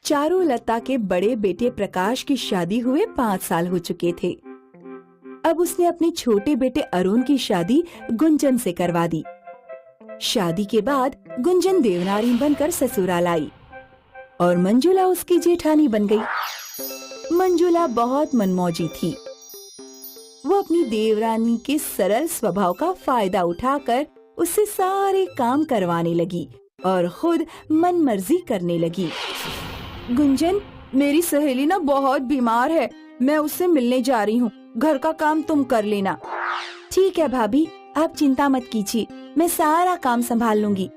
चारुलता के बड़े बेटे प्रकाश की शादी हुए 5 साल हो चुके थे। अब उसने अपने छोटे बेटे अरुण की शादी गुंजन से करवा दी। शादी के बाद गुंजन देवनारी बनकर ससुराल आई और मंजुला उसकी जेठानी बन गई। मंजुला बहुत मनमौजी थी। वो अपनी देवरानी के सरल स्वभाव का फायदा उठाकर उससे सारे काम करवाने लगी और खुद मन मर्जी करने लगी। गुंजन, मेरी सहेली ना बहुत बीमार है, मैं उससे मिलने जा रही हूँ, घर का काम तुम कर लेना। ठीक है भाभी, आप चिंता मत कीजिए, मैं सारा काम संभाल लूंगी।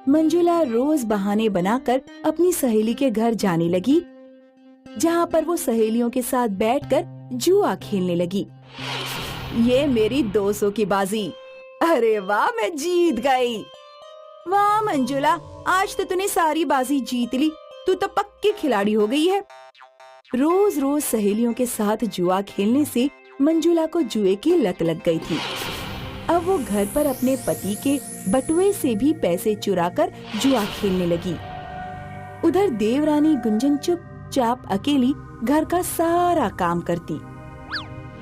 मंजुला रोज बहाने बनाकर अपनी सहेली के घर जाने लगी, जहाँ पर वो सहेलियों के साथ बैठकर जुआ खेलने लगी। ये मेरी 200 की बाजी। अरे वाह, मैं जीत गई। वाह मंजुला, आज तो तूने सारी बाजी जीत ली, तू तो पक्की खिलाड़ी हो गई है। रोज रोज सहेलियों के साथ जुआ खेलने से मंजुला को जुए की लत लग गई थी। अब वो घर पर अपने पति के बटुए से भी पैसे चुराकर जुआ खेलने लगी। उधर देवरानी गुंजन चुपचाप अकेली घर का सारा काम करती।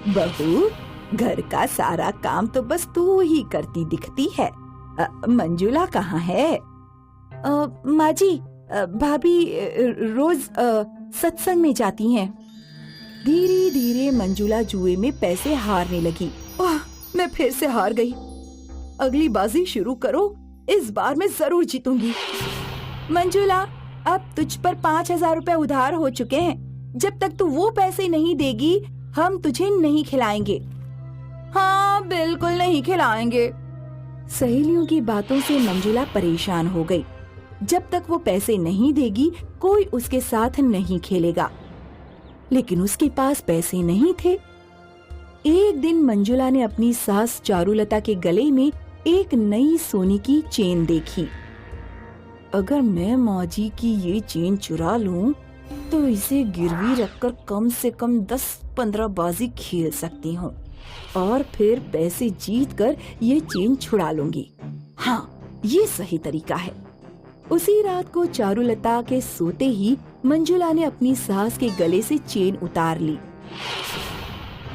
बहू, घर का सारा काम तो बस तू ही करती दिखती है, मंजुला कहाँ है? माँ जी, भाभी रोज सत्संग में जाती हैं। धीरे धीरे मंजुला जुए में पैसे हारने लगी। मैं फिर से हार गई। अगली बाजी शुरू करो, इस बार मैं जरूर जीतूंगी। मंजुला, अब तुझ पर 5,000 रुपए उधार हो चुके हैं। जब तक तू वो पैसे नहीं देगी, हम तुझे नहीं खिलाएंगे। हाँ, बिल्कुल नहीं खिलाएंगे। सहेलियों की बातों से मंजुला परेशान हो गई। जब तक वो पैसे नहीं देगी, कोई उसके साथ नहीं खेलेगा। लेकिन उसके पास पैसे नहीं थे। एक दिन मंजुला ने अपनी सास चारुलता के गले में एक नई सोने की चेन देखी। अगर मैं मौजी की ये चेन चुरा लूं, तो इसे गिरवी रखकर कम से कम 10-15 बाजी खेल सकती हूँ और फिर पैसे जीतकर ये चेन छुड़ा लूंगी। हाँ, ये सही तरीका है। उसी रात को चारुलता के सोते ही मंजुला ने अपनी सास के गले से चेन उतार ली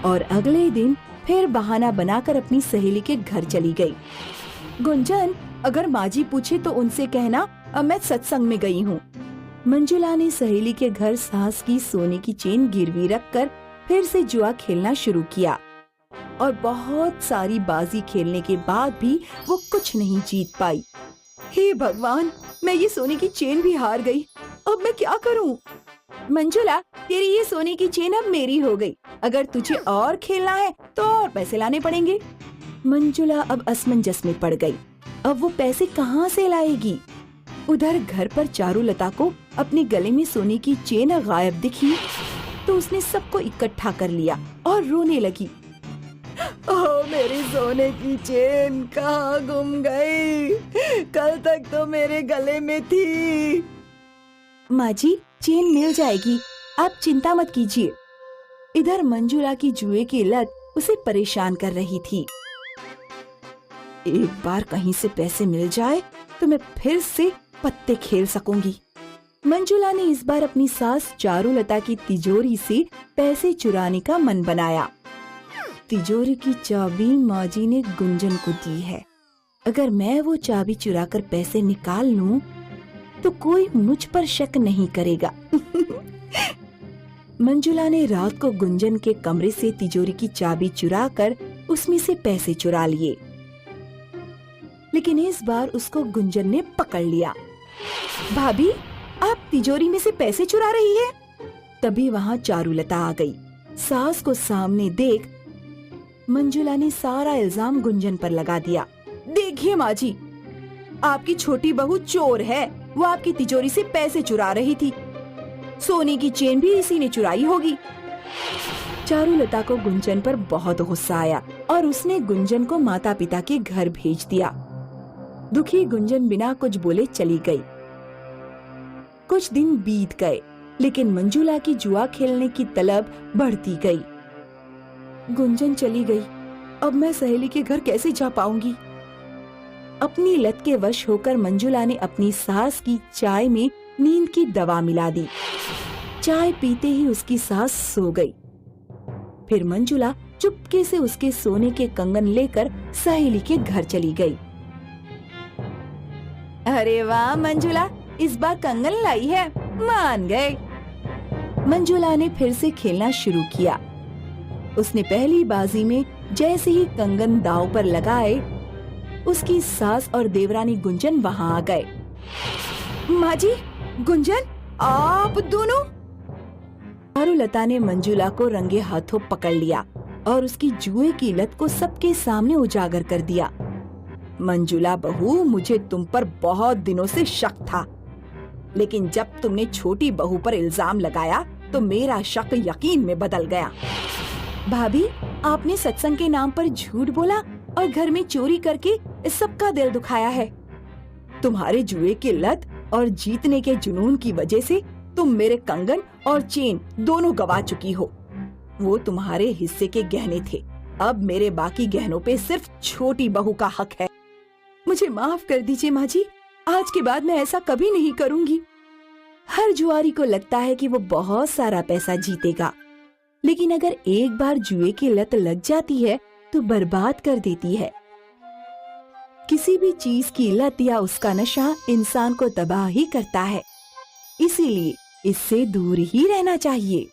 और अगले दिन फिर बहाना बनाकर अपनी सहेली के घर चली गई। गुंजन, अगर माजी पूछे तो उनसे कहना मैं सत्संग में गई हूँ। मंजुला ने सहेली के घर सास की सोने की चेन गिरवी रखकर फिर से जुआ खेलना शुरू किया और बहुत सारी बाजी खेलने के बाद भी वो कुछ नहीं जीत पाई। हे भगवान, मैं ये सोने की चेन भी हार गई। अब मैं क्या करूं? मंजुला, तेरी ये सोने की चेन अब मेरी हो गई। अगर तुझे और खेलना है तो और पैसे लाने पड़ेंगे। मंजुला अब असमंजस में पड़ गई। अब वो पैसे कहाँ से लाएगी? उधर घर पर चारुलता को अपने गले में सोने की चेन गायब दिखी तो उसने सबको इकट्ठा कर लिया और रोने लगी। ओह, मेरी सोने की चेन कहाँ गुम गई? कल तक तो मेरे गले में थी। माँ जी, चेन मिल जाएगी, आप चिंता मत कीजिए। इधर मंजुला की जुए की लत उसे परेशान कर रही थी। एक बार कहीं से पैसे मिल जाए तो मैं फिर से पत्ते खेल सकूंगी। मंजुला ने इस बार अपनी सास चारुलता की तिजोरी से पैसे चुराने का मन बनाया। तिजोरी की चाबी माजी ने गुंजन को दी है। अगर मैं वो चाबी चुराकर पैसे निकाल लूं, तो कोई मुझ पर शक नहीं करेगा। मंजुला ने रात को गुंजन के कमरे से तिजोरी की चाबी चुराकर उसमें से पैसे चुरा लिए। लेकिन इस बार उसको गुंजन ने पकड़ लिया। भाभी, आप तिजोरी में से पैसे चुरा रही है? तभी वहाँ चारुलता आ गई। सास को सामने देख मंजुला ने सारा इल्जाम गुंजन पर लगा दिया। देखिए माँ जी, आपकी छोटी बहू चोर है। वो आपकी तिजोरी से पैसे चुरा रही थी। सोने की चेन भी इसी ने चुराई होगी। चारुलता को गुंजन पर बहुत गुस्सा आया और उसने गुंजन को माता पिता के घर भेज दिया। दुखी गुंजन बिना कुछ बोले चली गई। कुछ दिन बीत गए, लेकिन मंजुला की जुआ खेलने की तलब बढ़ती गई। गुंजन चली गई, अब मैं सहेली के घर कैसे जा पाऊंगी? अपनी लत के वश होकर मंजुला ने अपनी सास की चाय में नींद की दवा मिला दी। चाय पीते ही उसकी सास सो गई। फिर मंजुला चुपके से उसके सोने के कंगन लेकर सहेली के घर चली गई। अरे वाह मंजुला, इस बार कंगन लाई है, मान गए। मंजुला ने फिर से खेलना शुरू किया। उसने पहली बाजी में जैसे ही कंगन दांव पर लगाए, उसकी सास और देवरानी गुंजन वहां आ गए। माँ जी, गुंजन, आप दोनों। चारुलता ने मंजुला को रंगे हाथों पकड़ लिया और उसकी जुए की लत को सबके सामने उजागर कर दिया। मंजुला बहू, मुझे तुम पर बहुत दिनों से शक था, लेकिन जब तुमने छोटी बहू पर इल्जाम लगाया तो मेरा शक यकीन में बदल गया। भाभी, आपने सत्संग के नाम पर झूठ बोला और घर में चोरी करके सबका दिल दुखाया है। तुम्हारे जुए की लत और जीतने के जुनून की वजह से तुम मेरे कंगन और चेन दोनों गवा चुकी हो। वो तुम्हारे हिस्से के गहने थे, अब मेरे बाकी गहनों पे सिर्फ छोटी बहू का हक है। मुझे माफ कर दीजिए माँ जी, आज के बाद मैं ऐसा कभी नहीं करूँगी। हर जुआरी को लगता है कि वो बहुत सारा पैसा जीतेगा, लेकिन अगर एक बार जुए की लत लग जाती है तो बर्बाद कर देती है। किसी भी चीज की लत या उसका नशा इंसान को तबाह ही करता है, इसीलिए इससे दूर ही रहना चाहिए।